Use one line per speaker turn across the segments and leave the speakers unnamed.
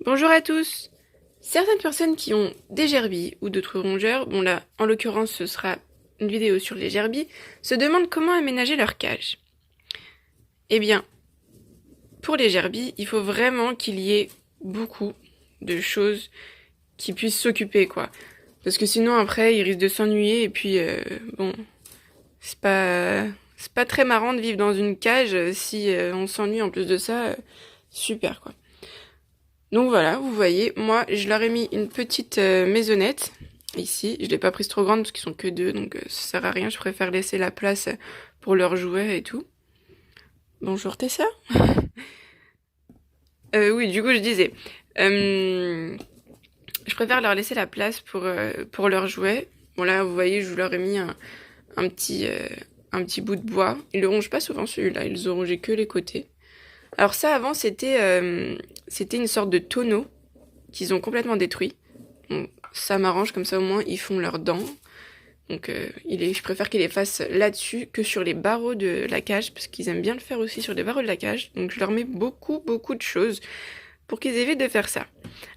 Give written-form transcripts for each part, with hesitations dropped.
Bonjour à tous. Certaines personnes qui ont des gerbilles ou d'autres rongeurs, bon là en l'occurrence ce sera une vidéo sur les gerbilles, se demandent comment aménager leur cage. Eh bien, pour les gerbilles, il faut vraiment qu'il y ait beaucoup de choses qui puissent s'occuper quoi. Parce que sinon après ils risquent de s'ennuyer et puis bon, c'est pas très marrant de vivre dans une cage si on s'ennuie en plus de ça, super quoi. Donc voilà, vous voyez, moi je leur ai mis une petite maisonnette ici. Je l'ai pas prise trop grande parce qu'ils sont que deux, donc ça sert à rien. Je préfère laisser la place pour leurs jouets et tout. Bonjour Tessa. Oui, du coup je disais, je préfère leur laisser la place pour leurs jouets. Bon là, vous voyez, je leur ai mis un un petit bout de bois. Ils le rongent pas souvent celui-là, ils ont rongé que les côtés. Alors ça avant c'était une sorte de tonneau qu'ils ont complètement détruit. Bon, ça m'arrange, comme ça au moins ils font leurs dents. Donc je préfère qu'ils les fassent là-dessus que sur les barreaux de la cage, parce qu'ils aiment bien le faire aussi sur les barreaux de la cage. Donc je leur mets beaucoup de choses pour qu'ils évitent de faire ça.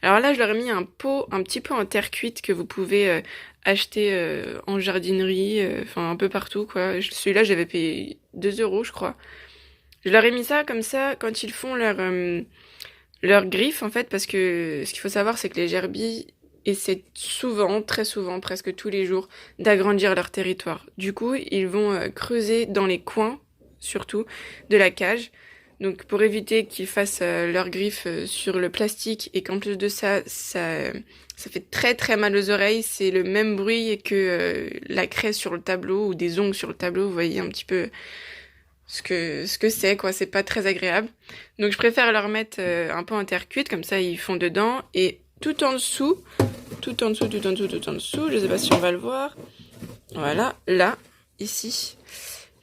Alors là je leur ai mis un pot un petit peu en terre cuite que vous pouvez acheter en jardinerie, enfin un peu partout quoi. Celui-là j'avais payé 2 € je crois. Je leur ai mis ça comme ça quand ils font leur griffe en fait, parce que ce qu'il faut savoir c'est que les gerbilles essaient souvent, très souvent, presque tous les jours, d'agrandir leur territoire. Du coup, ils vont creuser dans les coins, surtout, de la cage. Donc pour éviter qu'ils fassent leur griffe sur le plastique et qu'en plus de ça fait très mal aux oreilles. C'est le même bruit que la craie sur le tableau ou des ongles sur le tableau. Vous voyez un petit peu ce que c'est, quoi. C'est pas très agréable. Donc je préfère leur mettre un peu en terre cuite, comme ça ils font dedans. Et tout en dessous, je sais pas si on va le voir. Voilà, là, ici,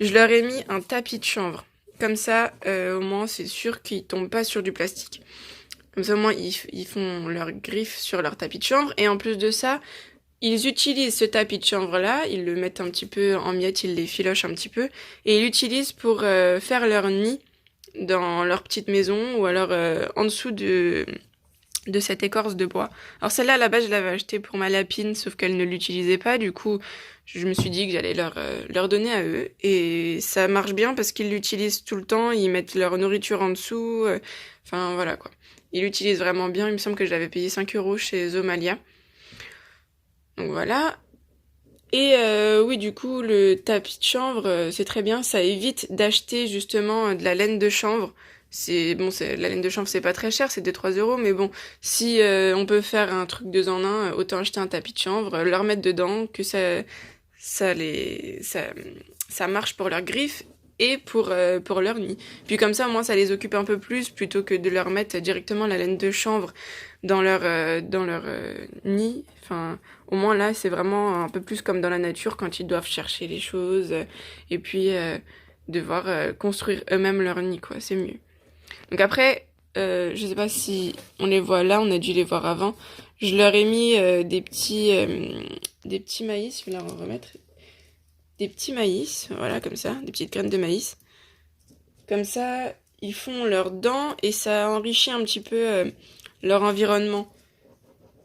je leur ai mis un tapis de chanvre. Comme ça, au moins c'est sûr qu'ils tombent pas sur du plastique. Comme ça au moins ils font leur griffe sur leur tapis de chanvre. Et en plus de ça, ils utilisent ce tapis de chanvre-là, ils le mettent un petit peu en miettes, ils les filochent un petit peu, et ils l'utilisent pour faire leur nid dans leur petite maison, ou alors en dessous de cette écorce de bois. Alors celle-là, à la base, je l'avais achetée pour ma lapine, sauf qu'elle ne l'utilisait pas, du coup, je me suis dit que j'allais leur donner à eux, et ça marche bien parce qu'ils l'utilisent tout le temps, ils mettent leur nourriture en dessous, enfin voilà quoi. Ils l'utilisent vraiment bien, il me semble que je l'avais payé 5 € chez Zomalia. Donc voilà. Et oui, du coup, le tapis de chanvre, c'est très bien. Ça évite d'acheter justement de la laine de chanvre. C'est bon, la laine de chanvre, c'est pas très cher, c'est 2 3 €. Mais bon, si on peut faire un truc 2 en 1, autant acheter un tapis de chanvre, leur mettre dedans, que ça les, ça marche pour leurs griffes et pour leur nid. Puis comme ça, au moins, ça les occupe un peu plus plutôt que de leur mettre directement la laine de chanvre dans leur nid. Enfin, au moins là, c'est vraiment un peu plus comme dans la nature quand ils doivent chercher les choses et puis devoir construire eux-mêmes leur nid, quoi. C'est mieux. Donc après, je sais pas si on les voit là, on a dû les voir avant. Je leur ai mis des petits maïs, je vais leur en remettre. Des petits maïs, voilà, comme ça, des petites graines de maïs. Comme ça, ils font leurs dents et ça enrichit un petit peu leur environnement.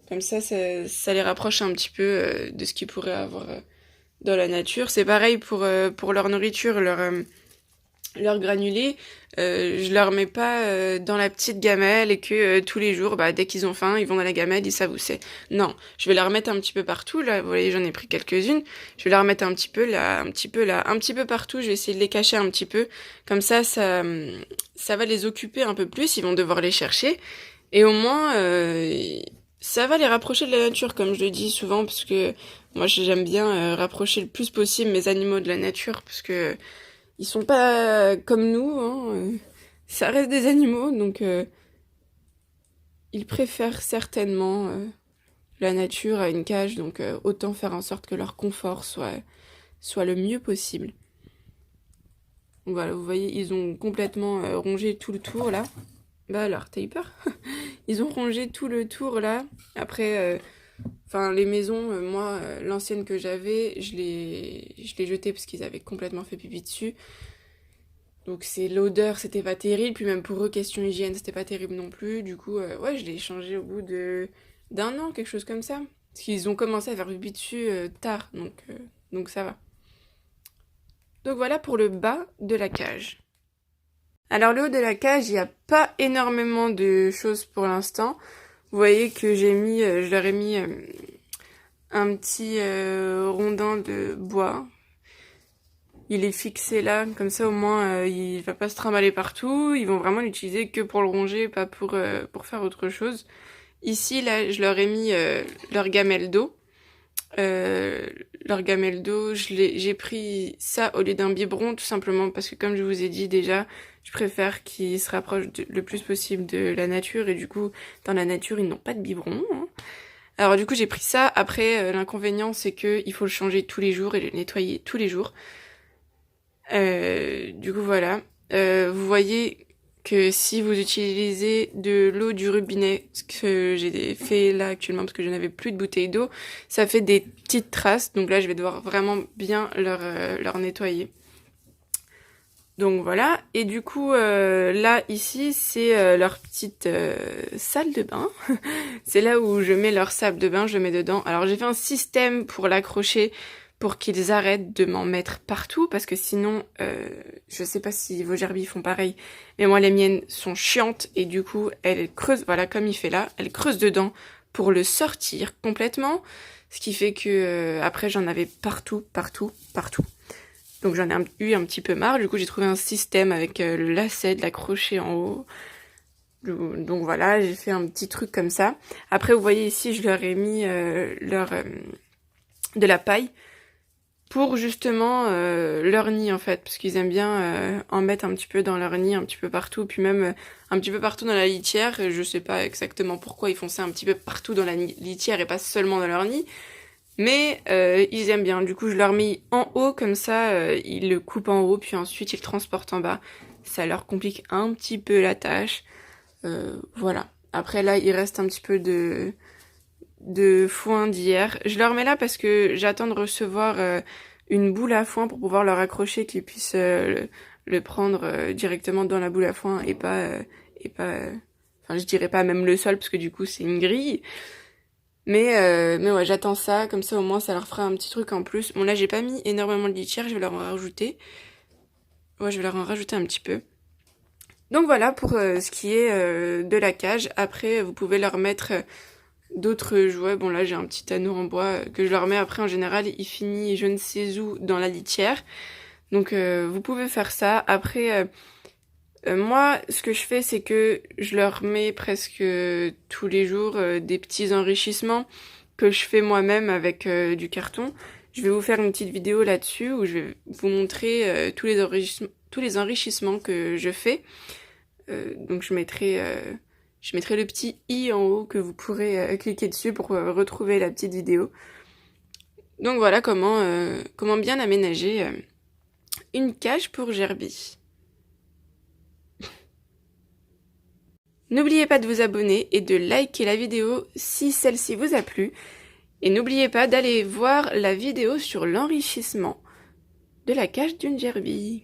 Comme ça les rapproche un petit peu de ce qu'ils pourraient avoir dans la nature. C'est pareil pour leur nourriture, leur granulés. Je leur mets pas dans la petite gamelle et que tous les jours, bah, dès qu'ils ont faim, ils vont dans la gamelle, ils savent où c'est. Non, je vais leur mettre un petit peu partout. Là, vous voyez, j'en ai pris quelques-unes. Je vais leur mettre un petit peu là, un petit peu là, un petit peu partout. Je vais essayer de les cacher un petit peu. Comme ça va les occuper un peu plus. Ils vont devoir les chercher. Et au moins, ça va les rapprocher de la nature, comme je le dis souvent, parce que moi j'aime bien rapprocher le plus possible mes animaux de la nature, parce que ils sont pas comme nous, hein, ça reste des animaux, donc ils préfèrent certainement la nature à une cage, donc autant faire en sorte que leur confort soit le mieux possible. Donc voilà, vous voyez, ils ont complètement rongé tout le tour là. Bah alors, t'as eu peur? Ils ont rongé tout le tour là. Après, enfin les maisons, moi, l'ancienne que j'avais, je l'ai jetée parce qu'ils avaient complètement fait pipi dessus. Donc c'est l'odeur, c'était pas terrible, puis même pour eux, question hygiène, c'était pas terrible non plus. Du coup, ouais, je l'ai changé au bout d'un an, quelque chose comme ça. Parce qu'ils ont commencé à faire pipi dessus tard, donc ça va. Donc voilà pour le bas de la cage. Alors le haut de la cage, il n'y a pas énormément de choses pour l'instant. Vous voyez que je leur ai mis un petit rondin de bois. Il est fixé là, comme ça au moins il va pas se trimballer partout. Ils vont vraiment l'utiliser que pour le ronger, pas pour faire autre chose. Ici là, je leur ai mis leur gamelle d'eau. Leur gamelle d'eau, j'ai pris ça au lieu d'un biberon, tout simplement parce que comme je vous ai dit déjà, je préfère qu'ils se rapprochent le plus possible de la nature, et du coup dans la nature ils n'ont pas de biberon, hein. Alors du coup j'ai pris ça. Après l'inconvénient c'est que il faut le changer tous les jours et le nettoyer tous les jours. Du coup voilà. Vous voyez que si vous utilisez de l'eau du robinet, ce que j'ai fait là actuellement parce que je n'avais plus de bouteille d'eau, ça fait des petites traces. Donc là je vais devoir vraiment bien leur nettoyer. Donc voilà, et du coup là ici c'est leur petite salle de bain. C'est là où je mets leur sable de bain, je mets dedans. Alors j'ai fait un système pour l'accrocher pour qu'ils arrêtent de m'en mettre partout, parce que sinon je sais pas si vos gerbilles font pareil, mais moi les miennes sont chiantes et du coup elles creusent, voilà comme il fait là, elles creusent dedans pour le sortir complètement, ce qui fait que après j'en avais partout. Donc j'en ai eu un petit peu marre, du coup j'ai trouvé un système avec le lacet, de l'accrocher en haut. Donc voilà, j'ai fait un petit truc comme ça. Après vous voyez ici, je leur ai mis de la paille pour justement leur nid en fait, parce qu'ils aiment bien en mettre un petit peu dans leur nid, un petit peu partout, puis même un petit peu partout dans la litière. Je sais pas exactement pourquoi ils font ça un petit peu partout dans la litière et pas seulement dans leur nid. Mais ils aiment bien, du coup je leur mets en haut, comme ça ils le coupent en haut, puis ensuite ils le transportent en bas. Ça leur complique un petit peu la tâche. Voilà. Après là il reste un petit peu de foin d'hier. Je leur mets là parce que j'attends de recevoir une boule à foin pour pouvoir leur accrocher, qu'ils puissent le prendre directement dans la boule à foin et pas... Enfin je dirais pas même le sol parce que du coup c'est une grille. Mais ouais, j'attends ça, comme ça au moins ça leur fera un petit truc en plus. Bon là j'ai pas mis énormément de litière, je vais leur en rajouter. Ouais, je vais leur en rajouter un petit peu. Donc voilà pour ce qui est de la cage. Après vous pouvez leur mettre d'autres jouets. Bon là j'ai un petit anneau en bois que je leur mets. Après en général il finit je ne sais où dans la litière. Donc vous pouvez faire ça. Après... moi, ce que je fais, c'est que je leur mets presque tous les jours des petits enrichissements que je fais moi-même avec du carton. Je vais vous faire une petite vidéo là-dessus où je vais vous montrer tous les enrichissements que je fais. Donc je mettrai le petit i en haut que vous pourrez cliquer dessus pour retrouver la petite vidéo. Donc voilà comment bien aménager une cage pour Gerby. N'oubliez pas de vous abonner et de liker la vidéo si celle-ci vous a plu. Et n'oubliez pas d'aller voir la vidéo sur l'enrichissement de la cage d'une gerbille.